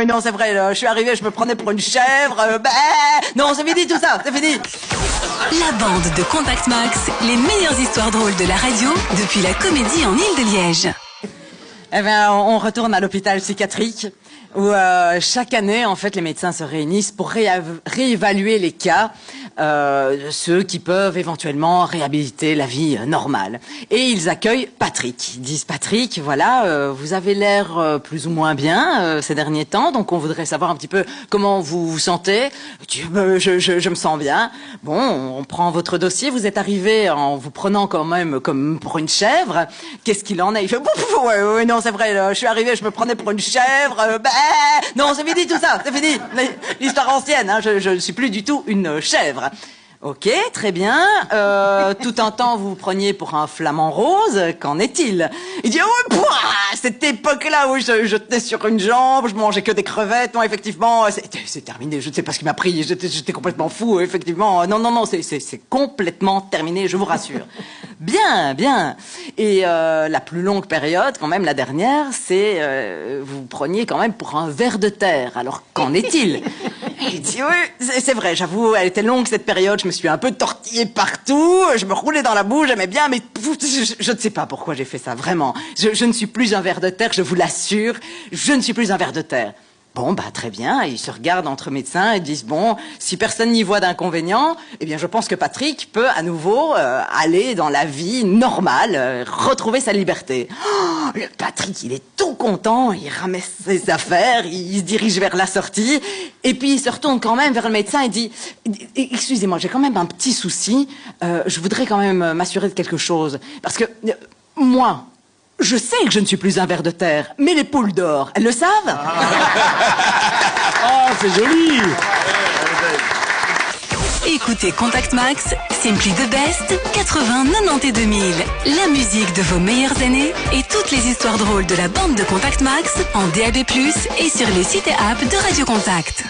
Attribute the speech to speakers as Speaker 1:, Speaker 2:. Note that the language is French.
Speaker 1: ouais, non, c'est vrai, là, je suis arrivé, je me prenais pour une chèvre. Non, c'est fini tout ça, c'est fini.
Speaker 2: La bande de Contact Max, les meilleures histoires drôles de la radio depuis la Comédie en Île-de-Liège.
Speaker 1: Eh bien, on retourne à l'hôpital psychiatrique où chaque année, en fait, les médecins se réunissent pour réévaluer les cas, ceux qui peuvent éventuellement réhabiliter la vie normale. Et ils accueillent Patrick. Ils disent, Patrick, voilà, vous avez l'air plus ou moins bien ces derniers temps, donc on voudrait savoir un petit peu comment vous vous sentez. Je me sens bien. Bon, on prend votre dossier, vous êtes arrivé en vous prenant quand même comme pour une chèvre. Qu'est-ce qu'il en est? Il fait, ouais, non, c'est vrai, là, je suis arrivé, je me prenais pour une chèvre. Non, c'est fini tout ça, c'est fini. L'histoire ancienne, hein, je ne suis plus du tout une chèvre. Ok, très bien. Tout un temps, vous vous preniez pour un flamant rose. Qu'en est-il? Il dit, oh, cette époque-là où je tenais sur une jambe, je mangeais que des crevettes. Non, effectivement, c'est terminé. Je ne sais pas ce qui m'a pris. J'étais complètement fou, effectivement. Non, c'est complètement terminé, je vous rassure. Bien. Et la plus longue période, quand même, la dernière, c'est vous preniez quand même pour un ver de terre. Alors, qu'en est-il? Il dit, oui, c'est vrai, j'avoue, elle était longue cette période, je me suis un peu tortillé partout, je me roulais dans la boue, j'aimais bien, mais je ne sais pas pourquoi j'ai fait ça, vraiment. Je ne suis plus un ver de terre, je vous l'assure, je ne suis plus un ver de terre. Bon, bah très bien, ils se regardent entre médecins et disent, bon, si personne n'y voit d'inconvénient, eh bien je pense que Patrick peut à nouveau aller dans la vie normale, retrouver sa liberté. Oh, le Patrick, il est tout content, il ramasse ses affaires, il se dirige vers la sortie, et puis il se retourne quand même vers le médecin et dit, excusez-moi, j'ai quand même un petit souci, je voudrais quand même m'assurer de quelque chose, parce que moi... Je sais que je ne suis plus un ver de terre, mais les poules d'or, elles le savent?
Speaker 3: Oh, c'est joli!
Speaker 2: Écoutez Contact Max, Simply the Best, 80, 90 et 2000. La musique de vos meilleures années et toutes les histoires drôles de la bande de Contact Max en DAB+, et sur les sites et apps de Radio Contact.